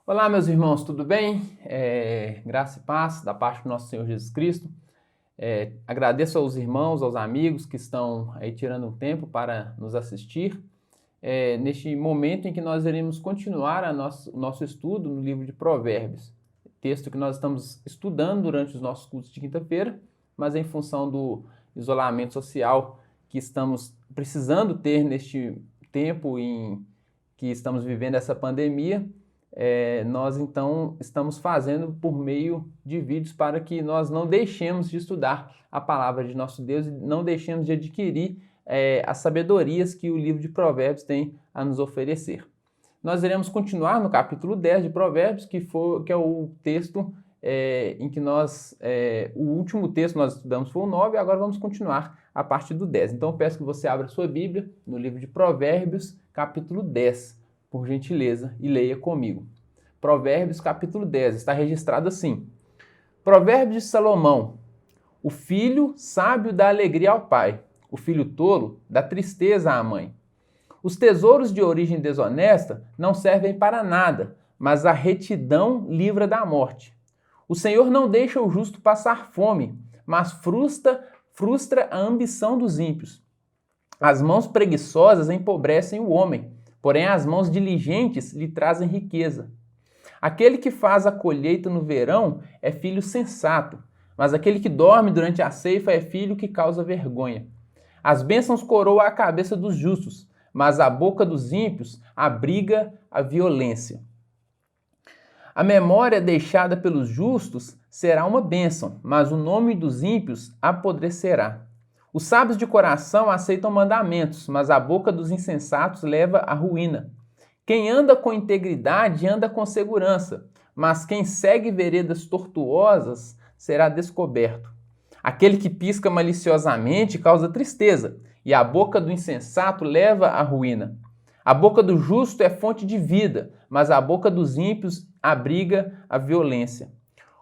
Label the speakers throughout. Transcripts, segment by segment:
Speaker 1: Olá, meus irmãos, tudo bem? Graça e paz da parte do nosso Senhor Jesus Cristo. Agradeço aos irmãos, aos amigos que estão aí tirando um tempo para nos assistir. Neste momento em que nós iremos continuar o nosso estudo no livro de Provérbios, texto que nós estamos estudando durante os nossos cultos de quinta-feira, mas em função do isolamento social que estamos precisando ter neste tempo em que estamos vivendo essa pandemia, nós então estamos fazendo por meio de vídeos para que nós não deixemos de estudar a palavra de nosso Deus e não deixemos de adquirir as sabedorias que o livro de Provérbios tem a nos oferecer. Nós iremos continuar no capítulo 10 de Provérbios, que é o texto em que o último texto que nós estudamos foi o 9, e agora vamos continuar a partir do 10. Então eu peço que você abra sua Bíblia no livro de Provérbios, capítulo 10, por gentileza, e leia comigo. Provérbios, capítulo 10, está registrado assim: Provérbios de Salomão: o filho sábio dá alegria ao pai, o filho tolo dá tristeza à mãe. Os tesouros de origem desonesta não servem para nada, mas a retidão livra da morte. O Senhor não deixa o justo passar fome, mas frustra a ambição dos ímpios. As mãos preguiçosas empobrecem o homem, porém as mãos diligentes lhe trazem riqueza. Aquele que faz a colheita no verão é filho sensato, mas aquele que dorme durante a ceifa é filho que causa vergonha. As bênçãos coroam a cabeça dos justos, mas a boca dos ímpios abriga a violência. A memória deixada pelos justos será uma bênção, mas o nome dos ímpios apodrecerá. Os sábios de coração aceitam mandamentos, mas a boca dos insensatos leva à ruína. Quem anda com integridade anda com segurança, mas quem segue veredas tortuosas será descoberto. Aquele que pisca maliciosamente causa tristeza, e a boca do insensato leva à ruína. A boca do justo é fonte de vida, mas a boca dos ímpios abriga a violência.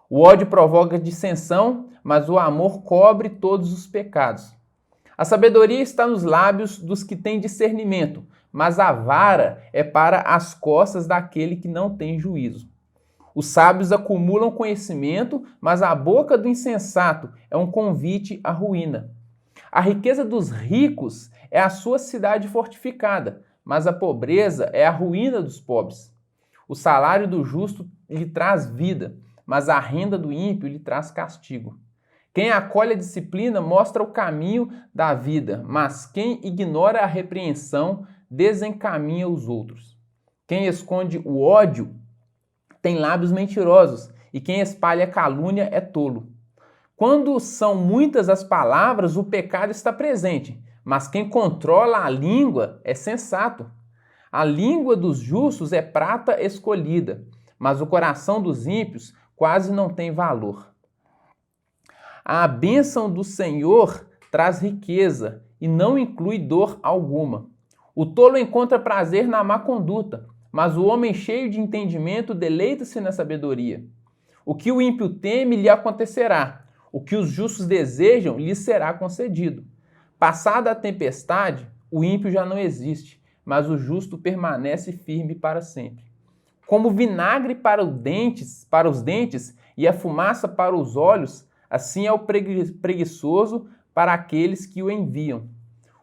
Speaker 1: O ódio provoca dissensão, mas o amor cobre todos os pecados. A sabedoria está nos lábios dos que têm discernimento, mas a vara é para as costas daquele que não tem juízo. Os sábios acumulam conhecimento, mas a boca do insensato é um convite à ruína. A riqueza dos ricos é a sua cidade fortificada, mas a pobreza é a ruína dos pobres. O salário do justo lhe traz vida, mas a renda do ímpio lhe traz castigo. Quem acolhe a disciplina mostra o caminho da vida, mas quem ignora a repreensão desencaminha os outros. Quem esconde o ódio tem lábios mentirosos, e quem espalha calúnia é tolo. Quando são muitas as palavras, o pecado está presente, mas quem controla a língua é sensato. A língua dos justos é prata escolhida, mas o coração dos ímpios quase não tem valor. A bênção do Senhor traz riqueza e não inclui dor alguma. O tolo encontra prazer na má conduta, mas o homem cheio de entendimento deleita-se na sabedoria. O que o ímpio teme lhe acontecerá, o que os justos desejam lhe será concedido. Passada a tempestade, o ímpio já não existe, mas o justo permanece firme para sempre. Como vinagre para os dentes e a fumaça para os olhos, assim é o preguiçoso para aqueles que o enviam.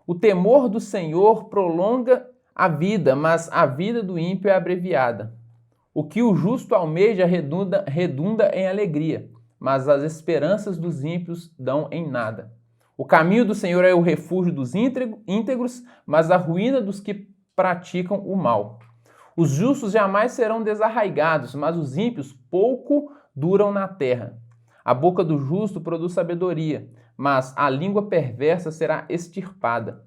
Speaker 1: O temor do Senhor prolonga a vida, mas a vida do ímpio é abreviada. O que o justo almeja redunda em alegria, mas as esperanças dos ímpios dão em nada. O caminho do Senhor é o refúgio dos íntegros, mas a ruína dos que praticam o mal. Os justos jamais serão desarraigados, mas os ímpios pouco duram na terra. A boca do justo produz sabedoria, mas a língua perversa será extirpada.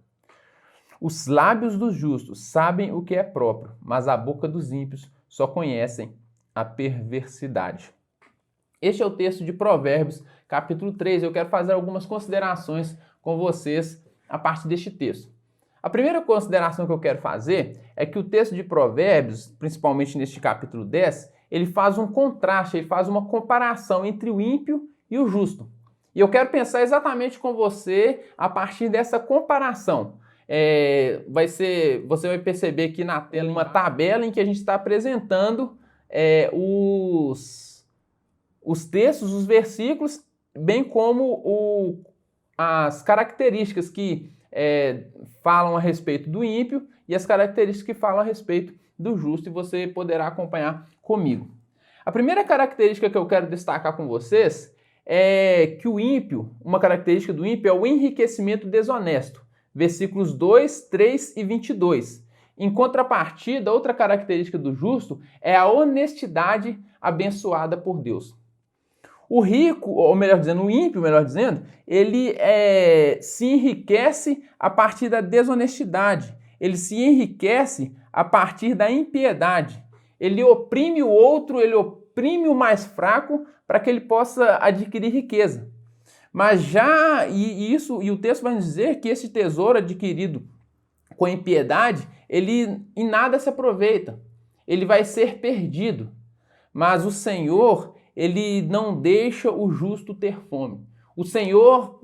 Speaker 1: Os lábios dos justos sabem o que é próprio, mas a boca dos ímpios só conhecem a perversidade. Este é o texto de Provérbios, capítulo 3. Eu quero fazer algumas considerações com vocês a partir deste texto. A primeira consideração que eu quero fazer é que o texto de Provérbios, principalmente neste capítulo 10, ele faz um contraste, ele faz uma comparação entre o ímpio e o justo. E eu quero pensar exatamente com você a partir dessa comparação. Você vai perceber aqui na tela uma tabela em que a gente está apresentando os textos, os versículos, bem como as características que falam a respeito do ímpio e as características que falam a respeito do justo, e você poderá acompanhar comigo. A primeira característica que eu quero destacar com vocês é que o ímpio, uma característica do ímpio é o enriquecimento desonesto. Versículos 2, 3 e 22. Em contrapartida, outra característica do justo é a honestidade abençoada por Deus. O rico, ou melhor dizendo, o ímpio, ele se enriquece a partir da desonestidade. Ele se enriquece a partir da impiedade. Ele oprime o outro, ele oprime o mais fraco para que ele possa adquirir riqueza. Mas o texto vai nos dizer que esse tesouro adquirido com impiedade, ele em nada se aproveita. Ele vai ser perdido. Mas o Senhor, ele não deixa o justo ter fome. O Senhor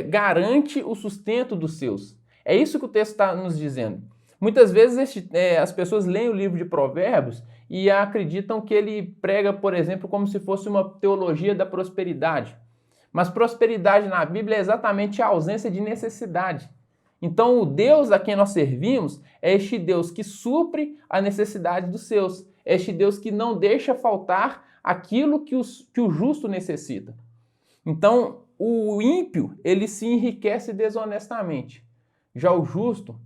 Speaker 1: garante o sustento dos seus. É isso que o texto está nos dizendo. Muitas vezes as pessoas leem o livro de Provérbios e acreditam que ele prega, por exemplo, como se fosse uma teologia da prosperidade. Mas prosperidade na Bíblia é exatamente a ausência de necessidade. Então o Deus a quem nós servimos é este Deus que supre a necessidade dos seus. É este Deus que não deixa faltar aquilo que o justo necessita. Então o ímpio, ele se enriquece desonestamente. Já o justo,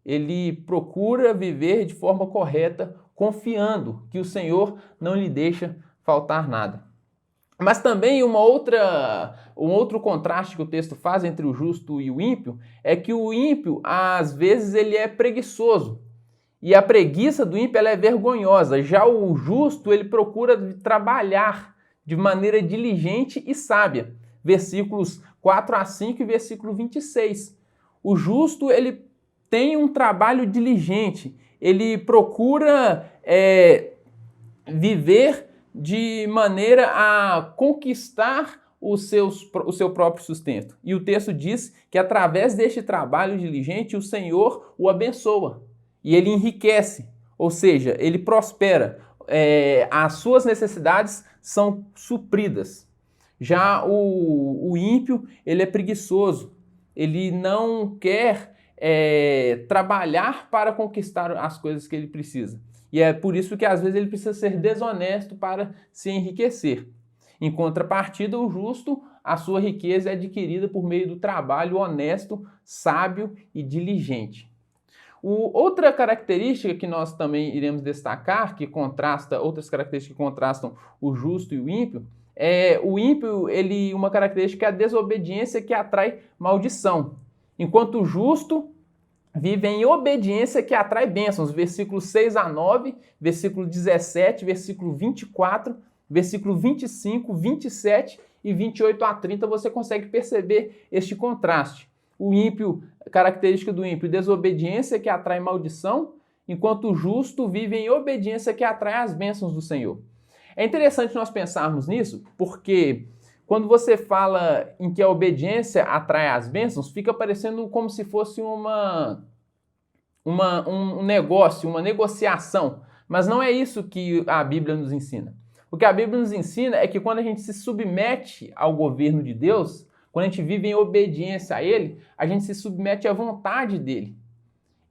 Speaker 1: ele procura viver de forma correta, confiando que o Senhor não lhe deixa faltar nada. Mas também um outro contraste que o texto faz entre o justo e o ímpio é que o ímpio, às vezes, ele é preguiçoso. E a preguiça do ímpio ela é vergonhosa. Já o justo, ele procura trabalhar de maneira diligente e sábia. Versículos 4 a 5 e versículo 26. O justo, ele tem um trabalho diligente. Ele procura viver de maneira a conquistar o seu próprio sustento. E o texto diz que através deste trabalho diligente o Senhor o abençoa e ele enriquece, ou seja, ele prospera. As suas necessidades são supridas. Já o ímpio, ele é preguiçoso, ele não quer trabalhar para conquistar as coisas que ele precisa. E é por isso que às vezes ele precisa ser desonesto para se enriquecer. Em contrapartida, o justo, a sua riqueza é adquirida por meio do trabalho honesto, sábio e diligente. Outra característica que nós também iremos destacar, outras características que contrastam o justo e o ímpio, o ímpio, uma característica é a desobediência que atrai maldição. Enquanto o justo vive em obediência que atrai bênçãos. Versículos 6 a 9, versículo 17, versículo 24, versículo 25, 27 e 28 a 30, você consegue perceber este contraste. O ímpio, característica do ímpio, desobediência que atrai maldição, enquanto o justo vive em obediência que atrai as bênçãos do Senhor. É interessante nós pensarmos nisso, porque quando você fala em que a obediência atrai as bênçãos, fica parecendo como se fosse um negócio, uma negociação. Mas não é isso que a Bíblia nos ensina. O que a Bíblia nos ensina é que quando a gente se submete ao governo de Deus, quando a gente vive em obediência a Ele, a gente se submete à vontade dEle.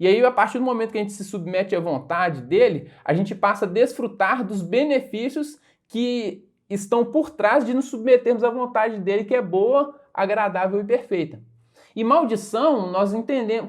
Speaker 1: E aí, a partir do momento que a gente se submete à vontade dEle, a gente passa a desfrutar dos benefícios que estão por trás de nos submetermos à vontade dele, que é boa, agradável e perfeita. E maldição, nós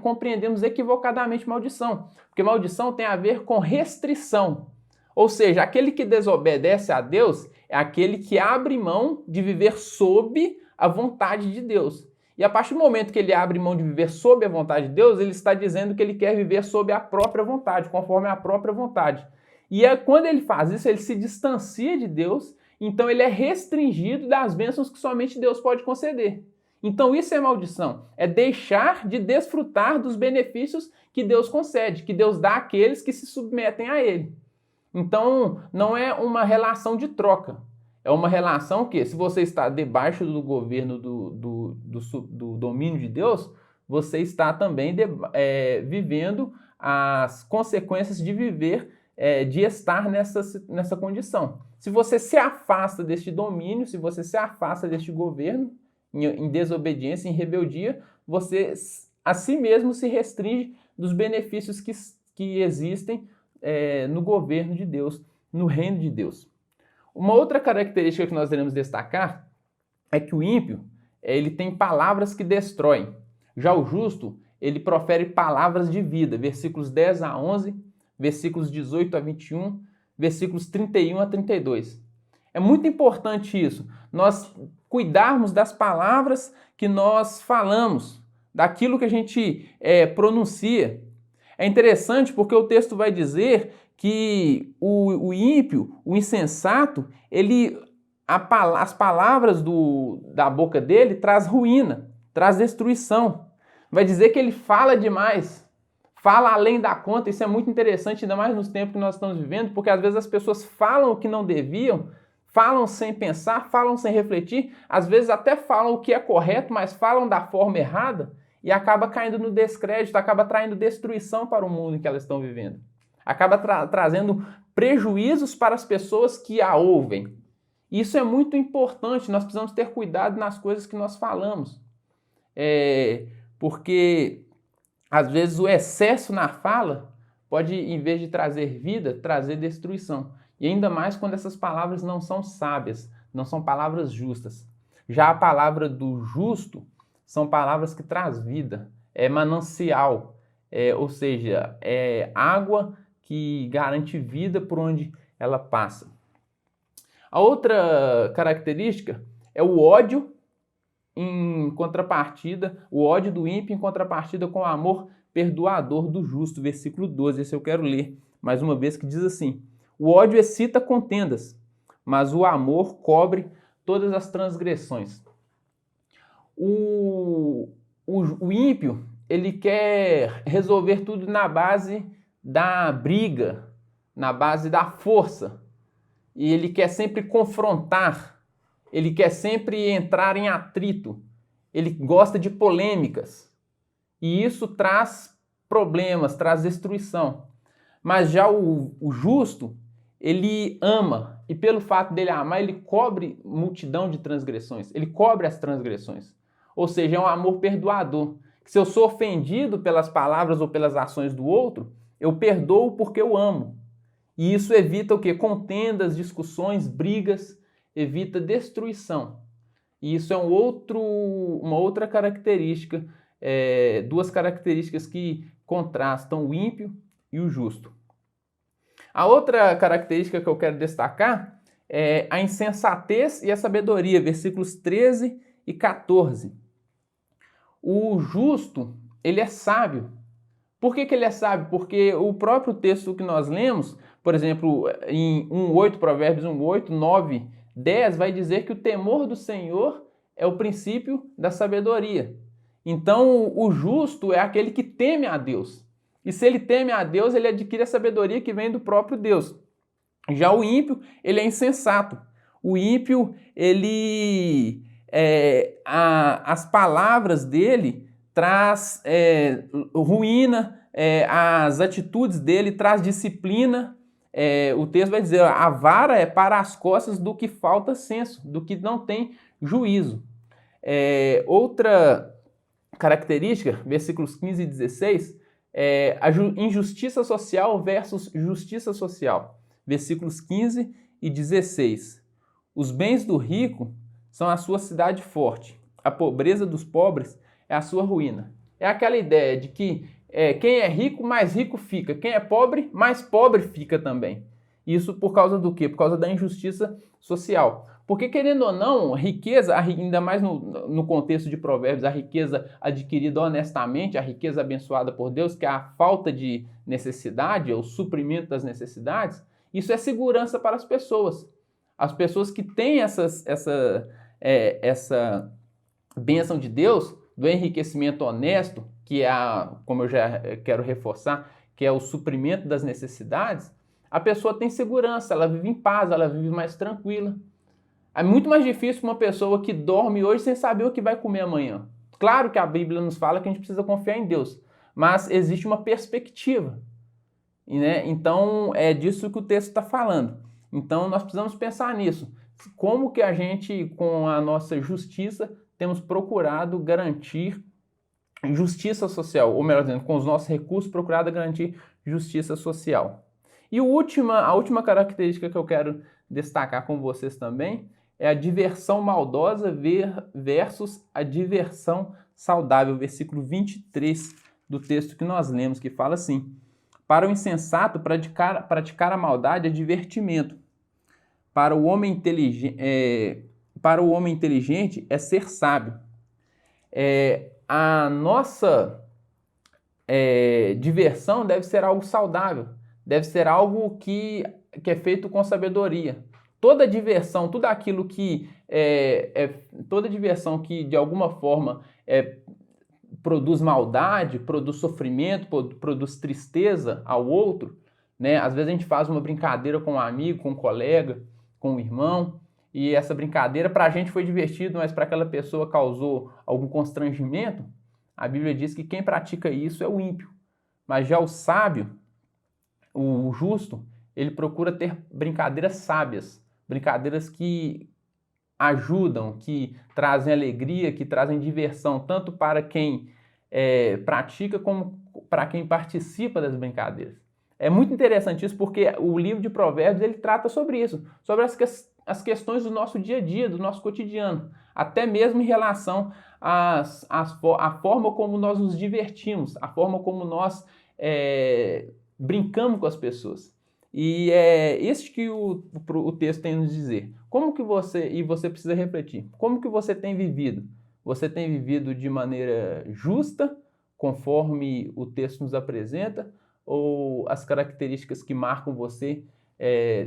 Speaker 1: compreendemos equivocadamente maldição, porque maldição tem a ver com restrição. Ou seja, aquele que desobedece a Deus é aquele que abre mão de viver sob a vontade de Deus. E a partir do momento que ele abre mão de viver sob a vontade de Deus, ele está dizendo que ele quer viver sob a própria vontade, conforme a própria vontade. E quando ele faz isso, ele se distancia de Deus. Então ele é restringido das bênçãos que somente Deus pode conceder. Então isso é maldição, é deixar de desfrutar dos benefícios que Deus concede, que Deus dá àqueles que se submetem a Ele. Então não é uma relação de troca, é uma relação que, se você está debaixo do governo do domínio de Deus, você está também vivendo as consequências de viver de estar nessa condição. Se você se afasta deste domínio, se você se afasta deste governo, em desobediência, em rebeldia, você a si mesmo se restringe dos benefícios que existem no governo de Deus, no reino de Deus. Uma outra característica que nós devemos destacar é que o ímpio, ele tem palavras que destroem. Já o justo, ele profere palavras de vida, versículos 10 a 11, versículos 18 a 21, versículos 31 a 32. É muito importante isso, nós cuidarmos das palavras que nós falamos, daquilo que a gente pronuncia. É interessante porque o texto vai dizer que o ímpio, o insensato, as palavras da boca dele traz ruína, traz destruição. Vai dizer que ele fala demais, fala além da conta. Isso é muito interessante, ainda mais nos tempos que nós estamos vivendo, porque às vezes as pessoas falam o que não deviam, falam sem pensar, falam sem refletir, às vezes até falam o que é correto, mas falam da forma errada e acaba caindo no descrédito, acaba traindo destruição para o mundo em que elas estão vivendo. Acaba trazendo prejuízos para as pessoas que a ouvem. Isso é muito importante, nós precisamos ter cuidado nas coisas que nós falamos. Porque às vezes o excesso na fala pode, em vez de trazer vida, trazer destruição. E ainda mais quando essas palavras não são sábias, não são palavras justas. Já a palavra do justo são palavras que traz vida, é manancial, ou seja, é água que garante vida por onde ela passa. A outra característica é o ódio em contrapartida, o ódio do ímpio em contrapartida com o amor perdoador do justo, versículo 12. Esse eu quero ler mais uma vez, que diz assim: o ódio excita contendas, mas o amor cobre todas as transgressões. O ímpio, ele quer resolver tudo na base da briga, na base da força. E ele quer sempre confrontar, ele quer sempre entrar em atrito, ele gosta de polêmicas. E isso traz problemas, traz destruição. Mas já o justo, ele ama, e pelo fato dele amar, ele cobre multidão de transgressões, ele cobre as transgressões. Ou seja, é um amor perdoador. Se eu sou ofendido pelas palavras ou pelas ações do outro, eu perdoo porque eu amo. E isso evita o quê? Contendas, discussões, brigas, evita destruição. E isso é uma outra característica, duas características que contrastam o ímpio e o justo. A outra característica que eu quero destacar é a insensatez e a sabedoria, versículos 13 e 14. O justo, ele é sábio. Por que ele é sábio? Porque o próprio texto que nós lemos, por exemplo, em 1:8, Provérbios 1:8, 9, 10, vai dizer que o temor do Senhor é o princípio da sabedoria. Então, o justo é aquele que teme a Deus. E se ele teme a Deus, ele adquire a sabedoria que vem do próprio Deus. Já o ímpio, ele é insensato. O ímpio, as palavras dele traz ruína, as atitudes dele traz disciplina. O texto vai dizer, a vara é para as costas do que falta senso, do que não tem juízo. Outra característica, versículos 15 e 16, a injustiça social versus justiça social. Versículos 15 e 16. Os bens do rico são a sua cidade forte, a pobreza dos pobres é a sua ruína. É aquela ideia de que quem é rico, mais rico fica. Quem é pobre, mais pobre fica também. Isso por causa do quê? Por causa da injustiça social. Porque, querendo ou não, riqueza, ainda mais no contexto de Provérbios, a riqueza adquirida honestamente, a riqueza abençoada por Deus, que é a falta de necessidade, o suprimento das necessidades, isso é segurança para as pessoas. As pessoas que têm essa bênção de Deus, do enriquecimento honesto, que é, como eu já quero reforçar, que é o suprimento das necessidades, a pessoa tem segurança, ela vive em paz, ela vive mais tranquila. É muito mais difícil uma pessoa que dorme hoje sem saber o que vai comer amanhã. Claro que a Bíblia nos fala que a gente precisa confiar em Deus, mas existe uma perspectiva. né? Então, é disso que o texto está falando. Então, nós precisamos pensar nisso. Como que a gente, com a nossa justiça, temos procurado garantir justiça social, ou melhor dizendo, com os nossos recursos, procurado garantir justiça social. E a última característica que eu quero destacar com vocês também é a diversão maldosa versus a diversão saudável, versículo 23 do texto que nós lemos, que fala assim: para o insensato, praticar a maldade é divertimento. Para o homem inteligente é ser sábio. A nossa diversão deve ser algo saudável, deve ser algo que é feito com sabedoria. Toda diversão, tudo aquilo que toda diversão que de alguma forma produz maldade, produz sofrimento, produz tristeza ao outro, né? Às vezes a gente faz uma brincadeira com um amigo, com um colega, com um irmão, e essa brincadeira para a gente foi divertido, mas para aquela pessoa causou algum constrangimento. A Bíblia diz que quem pratica isso é o ímpio. Mas já o sábio, o justo, ele procura ter brincadeiras sábias, brincadeiras que ajudam, que trazem alegria, que trazem diversão, tanto para quem pratica como para quem participa das brincadeiras. É muito interessante isso, porque o livro de Provérbios ele trata sobre isso, sobre as questões do nosso dia a dia, do nosso cotidiano, até mesmo em relação à forma como nós nos divertimos, a forma como nós brincamos com as pessoas. E é isso que o texto tem a nos dizer. Como que você precisa refletir, como que você tem vivido? Você tem vivido de maneira justa, conforme o texto nos apresenta, ou as características que marcam você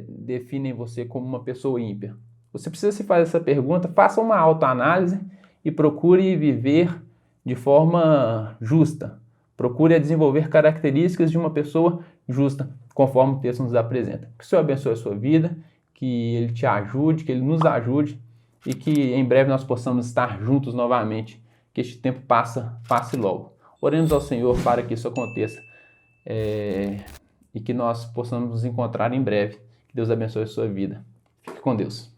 Speaker 1: definem você como uma pessoa ímpia? Você precisa se fazer essa pergunta, faça uma autoanálise e procure viver de forma justa. Procure desenvolver características de uma pessoa justa, conforme o texto nos apresenta. Que o Senhor abençoe a sua vida, que Ele te ajude, que Ele nos ajude e que em breve nós possamos estar juntos novamente, que este tempo passe logo. Oremos ao Senhor para que isso aconteça e que nós possamos nos encontrar em breve. Que Deus abençoe a sua vida. Fique com Deus.